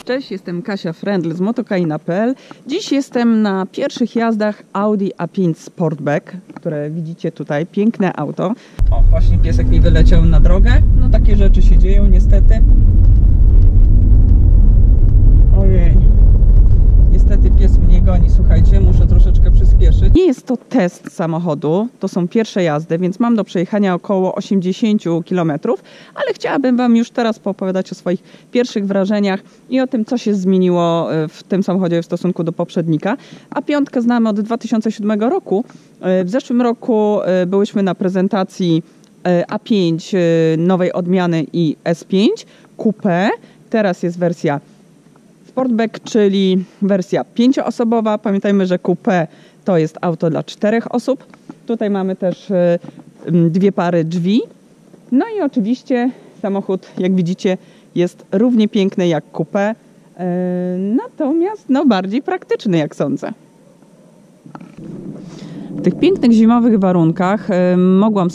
Cześć, jestem Kasia Frendl z motokaina.pl. Dziś jestem na pierwszych jazdach Audi A5 Sportback, które widzicie tutaj. Piękne auto. O, właśnie piesek mi wyleciał na drogę. No takie rzeczy się dzieją niestety. Ojej. Niestety pies mnie goni, słuchajcie, muszę troszeczkę przyspieszyć. Nie jest to test samochodu, to są pierwsze jazdy, więc mam do przejechania około 80 km, ale chciałabym Wam już teraz poopowiadać o swoich pierwszych wrażeniach i o tym, co się zmieniło w tym samochodzie w stosunku do poprzednika. A5 znamy od 2007 roku. W zeszłym roku byłyśmy na prezentacji A5 nowej odmiany i S5 Coupé. Teraz jest wersja Sportback, czyli wersja 5-osobowa. Pamiętajmy, że Coupé to jest auto dla 4 osób. Tutaj mamy też dwie pary drzwi. No i oczywiście samochód, jak widzicie, jest równie piękny jak Coupé, natomiast bardziej praktyczny, jak sądzę. W tych pięknych zimowych warunkach mogłam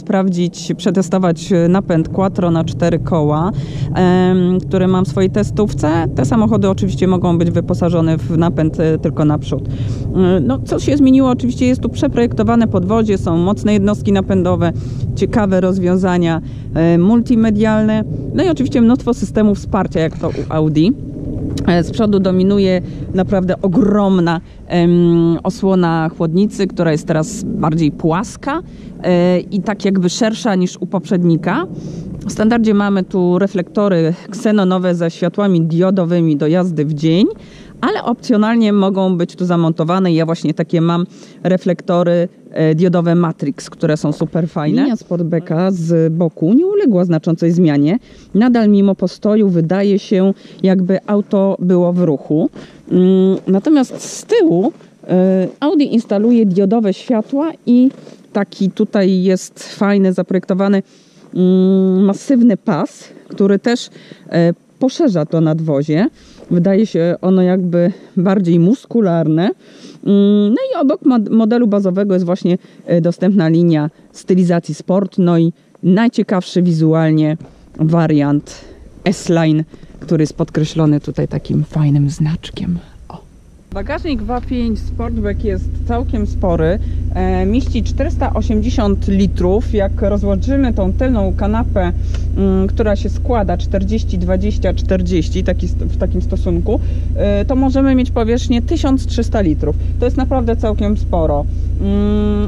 przetestować napęd Quattro na 4 koła, który mam w swojej testówce. Te samochody oczywiście mogą być wyposażone w napęd tylko naprzód. No, co się zmieniło? Oczywiście jest tu przeprojektowane podwozie, są mocne jednostki napędowe, ciekawe rozwiązania multimedialne, no i oczywiście mnóstwo systemów wsparcia, jak to u Audi. Z przodu dominuje naprawdę ogromna osłona chłodnicy, która jest teraz bardziej płaska i tak jakby szersza niż u poprzednika. W standardzie mamy tu reflektory ksenonowe ze światłami diodowymi do jazdy w dzień, ale opcjonalnie mogą być tu zamontowane. Ja właśnie takie mam reflektory diodowe Matrix, które są super fajne. Linia Sportbacka z boku nie uległa znaczącej zmianie. Nadal mimo postoju wydaje się, jakby auto było w ruchu. Natomiast z tyłu Audi instaluje diodowe światła i taki tutaj jest fajny, zaprojektowany masywny pas, który też poszerza to nadwozie. Wydaje się ono jakby bardziej muskularne. No i obok modelu bazowego jest właśnie dostępna linia stylizacji sport. No i najciekawszy wizualnie wariant S-Line, który jest podkreślony tutaj takim fajnym znaczkiem. Bagażnik w A5 Sportback jest całkiem spory, mieści 480 litrów. Jak rozłożymy tą tylną kanapę, która się składa 40, 20, 40 w takim stosunku, to możemy mieć powierzchnię 1300 litrów. To jest naprawdę całkiem sporo.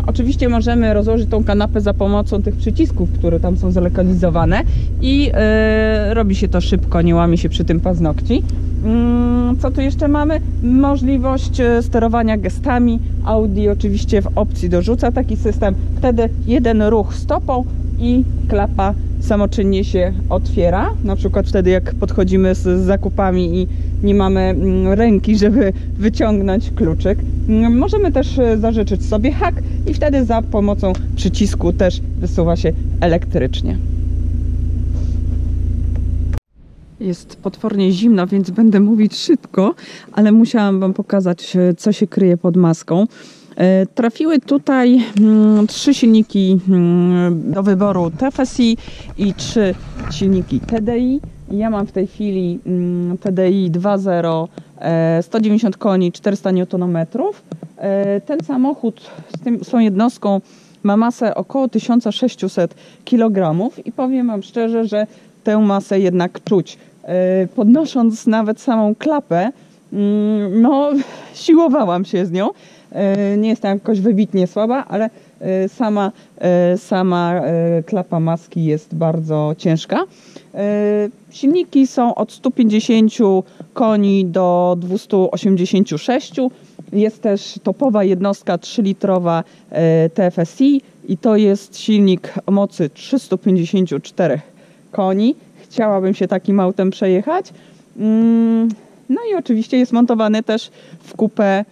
Oczywiście możemy rozłożyć tą kanapę za pomocą tych przycisków, które tam są zlokalizowane i robi się to szybko, nie łamie się przy tym paznokci. Co tu jeszcze mamy? Możliwość sterowania gestami. Audi oczywiście w opcji dorzuca taki system. Wtedy jeden ruch stopą i klapa samoczynnie się otwiera. Na przykład wtedy, jak podchodzimy z zakupami i nie mamy ręki, żeby wyciągnąć kluczyk. Możemy też zażyczyć sobie hak i wtedy za pomocą przycisku też wysuwa się elektrycznie. Jest potwornie zimno, więc będę mówić szybko, ale musiałam Wam pokazać, co się kryje pod maską. Trafiły tutaj 3 silniki do wyboru TFSI i 3 silniki TDI. Ja mam w tej chwili TDI 2.0, 190 koni, 400 Nm. Ten samochód z tą jednostką ma masę około 1600 kg i powiem Wam szczerze, że tę masę jednak czuć. Podnosząc nawet samą klapę, no siłowałam się z nią. Nie jestem jakoś wybitnie słaba, ale sama klapa maski jest bardzo ciężka. Silniki są od 150 koni do 286. Jest też topowa jednostka 3-litrowa TFSI i to jest silnik o mocy 354 koni. Chciałabym się takim autem przejechać. No i oczywiście jest montowany też w Coupé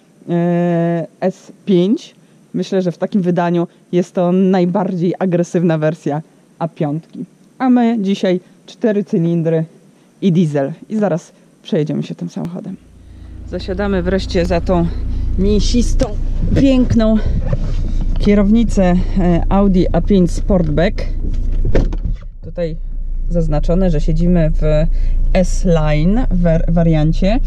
S5. Myślę, że w takim wydaniu jest to najbardziej agresywna wersja A5. A my dzisiaj 4 cylindry i diesel. I zaraz przejedziemy się tym samochodem. Zasiadamy wreszcie za tą mięsistą, piękną kierownicę Audi A5 Sportback. Tutaj zaznaczone, że siedzimy w S-Line wariancie.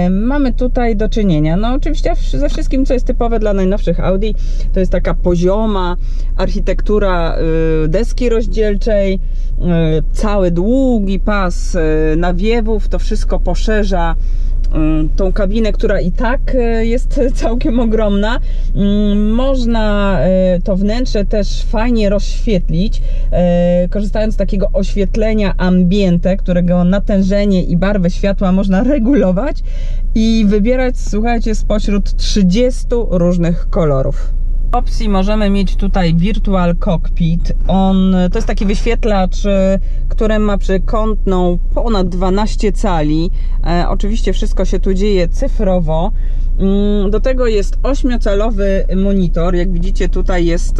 Mamy tutaj do czynienia, no oczywiście ze wszystkim, co jest typowe dla najnowszych Audi. To jest taka pozioma architektura deski rozdzielczej, cały długi pas nawiewów, to wszystko poszerza tą kabinę, która i tak jest całkiem ogromna. Można to wnętrze też fajnie rozświetlić, korzystając z takiego oświetlenia ambiente, którego natężenie i barwę światła można regulować i wybierać, słuchajcie, spośród 30 różnych kolorów. W opcji możemy mieć tutaj Virtual Cockpit. To jest taki wyświetlacz, który ma przekątną ponad 12 cali. Oczywiście wszystko się tu dzieje cyfrowo. Do tego jest 8-calowy monitor. Jak widzicie, tutaj jest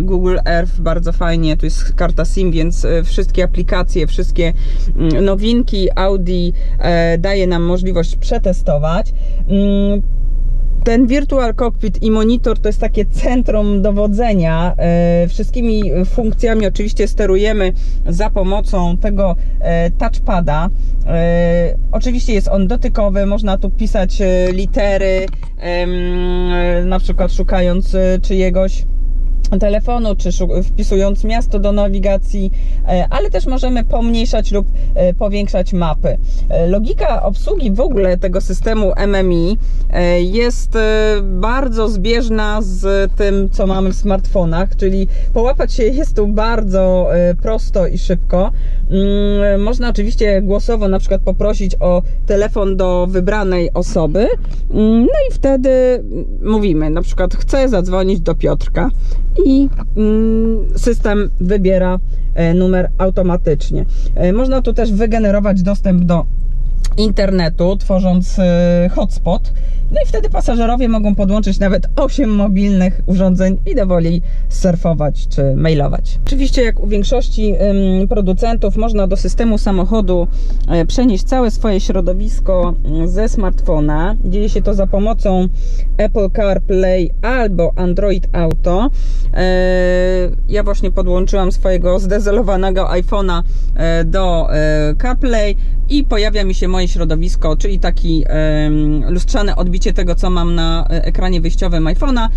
Google Earth, bardzo fajnie. Tu jest karta SIM, więc wszystkie aplikacje, wszystkie nowinki Audi daje nam możliwość przetestować. Ten Virtual Cockpit i monitor to jest takie centrum dowodzenia. Wszystkimi funkcjami oczywiście sterujemy za pomocą tego touchpada. Oczywiście jest on dotykowy, można tu pisać litery, na przykład szukając czyjegoś telefonu, czy wpisując miasto do nawigacji, ale też możemy pomniejszać lub powiększać mapy. Logika obsługi w ogóle tego systemu MMI jest bardzo zbieżna z tym, co mamy w smartfonach, czyli połapać się jest tu bardzo prosto i szybko. Można oczywiście głosowo na przykład poprosić o telefon do wybranej osoby, no i wtedy mówimy, na przykład chcę zadzwonić do Piotrka i system wybiera numer automatycznie. Można tu też wygenerować dostęp do internetu, tworząc hotspot. No i wtedy pasażerowie mogą podłączyć nawet 8 mobilnych urządzeń i dowoli surfować czy mailować. Oczywiście, jak u większości producentów, można do systemu samochodu przenieść całe swoje środowisko ze smartfona. Dzieje się to za pomocą Apple CarPlay albo Android Auto. Ja właśnie podłączyłam swojego zdezelowanego iPhone'a do CarPlay i pojawia mi się moje środowisko, czyli taki lustrzane odbicie tego, co mam na ekranie wyjściowym iPhone'a.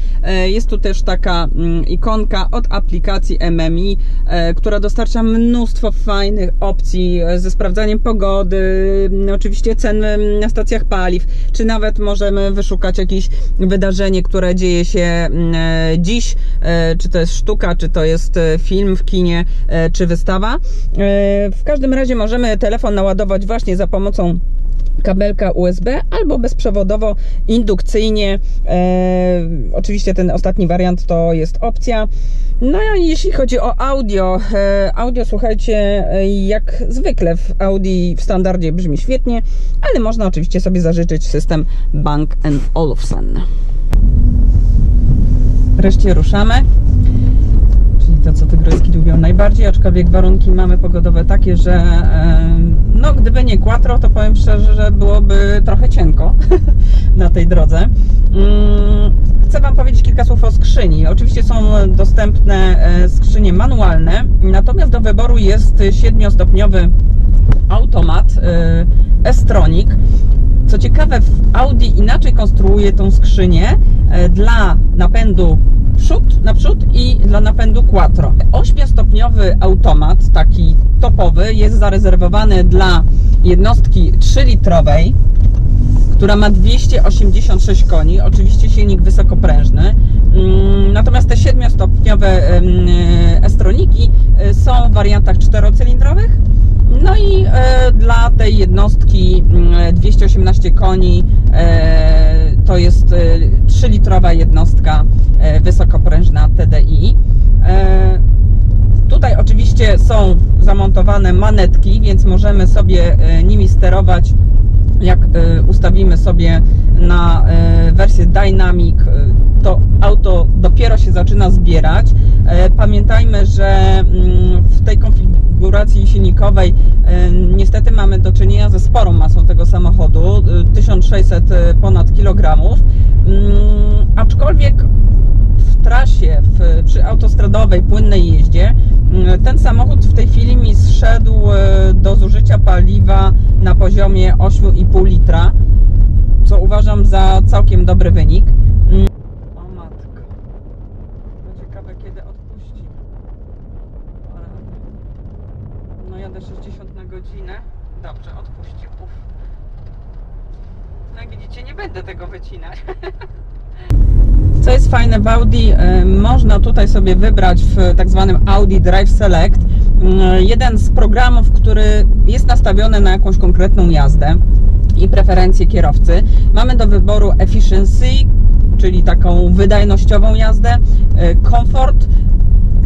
Jest tu też taka ikonka od aplikacji MMI, która dostarcza mnóstwo fajnych opcji ze sprawdzaniem pogody, oczywiście cen na stacjach paliw, czy nawet możemy wyszukać jakieś wydarzenie, które dzieje się dziś, czy to jest sztuka, czy to jest film w kinie, czy wystawa. W każdym razie możemy telefon naładować właśnie za pomocą kabelka USB albo bezprzewodowo, indukcyjnie. Oczywiście ten ostatni wariant to jest opcja. No i jeśli chodzi o audio, słuchajcie, jak zwykle w Audi w standardzie brzmi świetnie, ale można oczywiście sobie zażyczyć system Bang & Olufsen. Wreszcie ruszamy. To, co tygryski lubią najbardziej, aczkolwiek warunki mamy pogodowe takie, że no, gdyby nie quattro, to powiem szczerze, że byłoby trochę cienko na tej drodze. Chcę Wam powiedzieć kilka słów o skrzyni. Oczywiście są dostępne skrzynie manualne, natomiast do wyboru jest 7-stopniowy automat S-Tronic. Co ciekawe, w Audi inaczej konstruuje tą skrzynię dla napędu naprzód i dla napędu quattro. 8-stopniowy automat, taki topowy, jest zarezerwowany dla jednostki 3-litrowej, która ma 286 koni, oczywiście silnik wysokoprężny. Natomiast te 7-stopniowe S-Troniki są w wariantach 4-cylindrowych. No i dla tej jednostki 218 koni to jest 3-litrowa jednostka wysokoprężna TDI. Tutaj oczywiście są zamontowane manetki, więc możemy sobie nimi sterować. Jak ustawimy sobie na wersję Dynamic, to auto dopiero się zaczyna zbierać. Pamiętajmy, że w tej konfiguracji silnikowej niestety mamy do czynienia ze sporą masą tego samochodu, 1600 ponad kilogramów, aczkolwiek w trasie, przy autostradowej, płynnej jeździe, ten samochód w tej chwili mi zszedł do zużycia paliwa na poziomie 8,5 litra, co uważam za całkiem dobry wynik. O matko, no ciekawe kiedy odpuści. No jadę 60 na godzinę. Dobrze, odpuści. No jak widzicie, nie będę tego wycinać. Co jest fajne w Audi, można tutaj sobie wybrać w tak zwanym Audi Drive Select jeden z programów, który jest nastawiony na jakąś konkretną jazdę i preferencje kierowcy. Mamy do wyboru Efficiency, czyli taką wydajnościową jazdę, Comfort,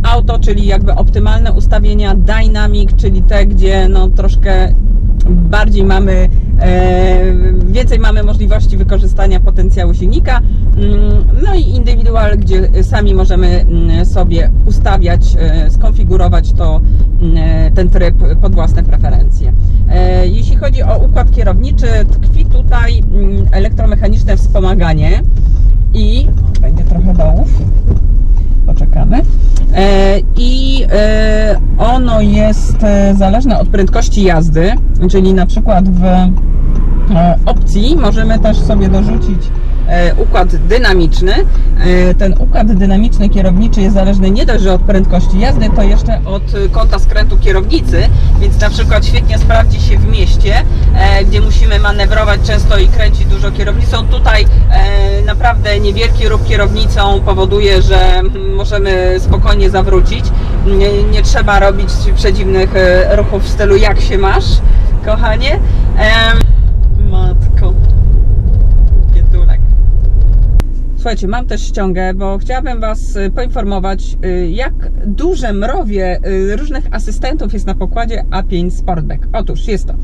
Auto, czyli jakby optymalne ustawienia, Dynamic, czyli te, gdzie no troszkę bardziej mamy, więcej mamy możliwości wykorzystania potencjału silnika, no i Individual, gdzie sami możemy sobie ustawiać, skonfigurować ten tryb pod własne preferencje. Jeśli chodzi o układ kierowniczy, tkwi tutaj elektromechaniczne wspomaganie i będzie trochę dołów, poczekamy. I ono jest zależne od prędkości jazdy, czyli na przykład w opcji możemy też sobie dorzucić układ dynamiczny. Ten układ dynamiczny kierowniczy jest zależny nie dość, że od prędkości jazdy, to jeszcze od kąta skrętu kierownicy, więc na przykład świetnie sprawdzi się w mieście, gdzie musimy manewrować często i kręcić dużo kierownicą. Tutaj naprawdę niewielki ruch kierownicą powoduje, że możemy spokojnie zawrócić. Nie trzeba robić przedziwnych ruchów w stylu jak się masz, kochanie. Matko, biedulek. Słuchajcie, mam też ściągę, bo chciałabym Was poinformować, jak duże mrowie różnych asystentów jest na pokładzie A5 Sportback. Otóż jest to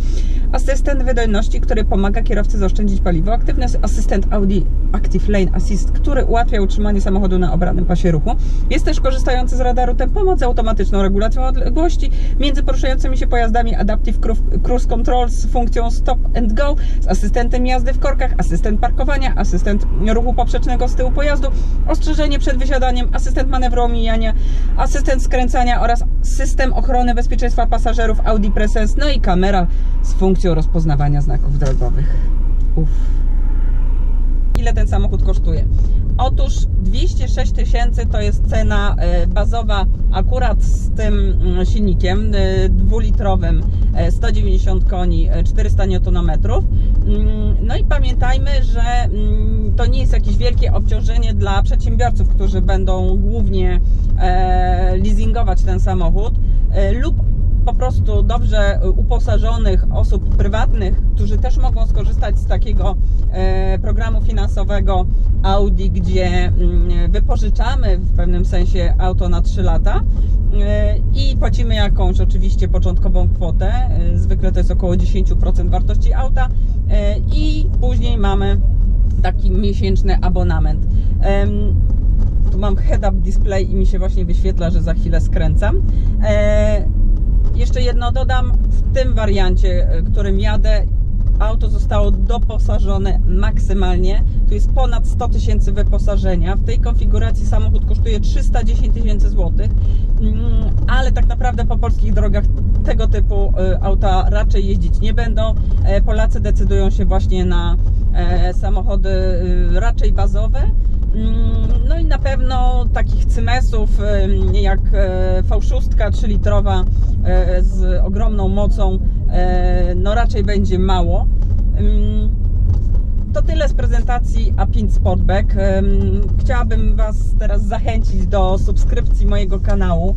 asystent wydajności, który pomaga kierowcy zaoszczędzić paliwo, aktywny asystent Audi Active Lane Assist, który ułatwia utrzymanie samochodu na obranym pasie ruchu. Jest też korzystający z radaru tempomat z automatyczną regulacją odległości między poruszającymi się pojazdami, Adaptive Cruise Control z funkcją Stop and Go, z asystentem jazdy w korkach, asystent parkowania, asystent ruchu poprzecznego z tyłu pojazdu, ostrzeżenie przed wysiadaniem, asystent manewru omijania, asystent skręcania oraz system ochrony bezpieczeństwa pasażerów Audi Presence, no i kamera z funkcją rozpoznawania znaków drogowych. Ile ten samochód kosztuje? Otóż 206 000 to jest cena bazowa akurat z tym silnikiem dwulitrowym, 190 koni, 400 Nm. No i pamiętajmy, że to nie jest jakieś wielkie obciążenie dla przedsiębiorców, którzy będą głównie leasingować ten samochód lub po prostu dobrze uposażonych osób prywatnych, którzy też mogą skorzystać z takiego programu finansowego Audi, gdzie wypożyczamy w pewnym sensie auto na 3 lata i płacimy jakąś oczywiście początkową kwotę, zwykle to jest około 10% wartości auta i później mamy taki miesięczny abonament. Tu mam head-up display i mi się właśnie wyświetla, że za chwilę skręcam. Jeszcze jedno dodam, w tym wariancie, którym jadę, auto zostało doposażone maksymalnie. Tu jest ponad 100 000 wyposażenia. W tej konfiguracji samochód kosztuje 310 000 złotych, ale tak naprawdę po polskich drogach tego typu auta raczej jeździć nie będą. Polacy decydują się właśnie na samochody raczej bazowe. No i na pewno takich cymesów jak V6 3-litrowa z ogromną mocą no raczej będzie mało. To tyle z prezentacji A5 Sportback. Chciałabym Was teraz zachęcić do subskrypcji mojego kanału.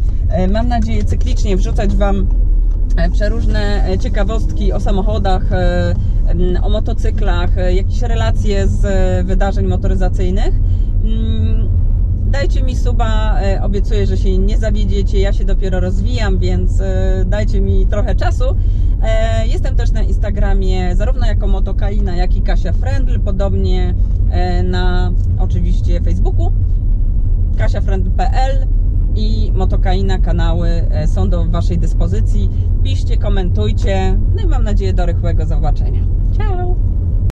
Mam nadzieję cyklicznie wrzucać Wam przeróżne ciekawostki o samochodach, o motocyklach, jakieś relacje z wydarzeń motoryzacyjnych. Dajcie mi suba, obiecuję, że się nie zawiedziecie, ja się dopiero rozwijam, więc dajcie mi trochę czasu. Jestem też na Instagramie zarówno jako Motokaina, jak i Kasia Frendl, podobnie na oczywiście Facebooku, kasiafrendl.pl i Motokaina, kanały są do Waszej dyspozycji. Piszcie, komentujcie, no i mam nadzieję do rychłego zobaczenia. Ciao!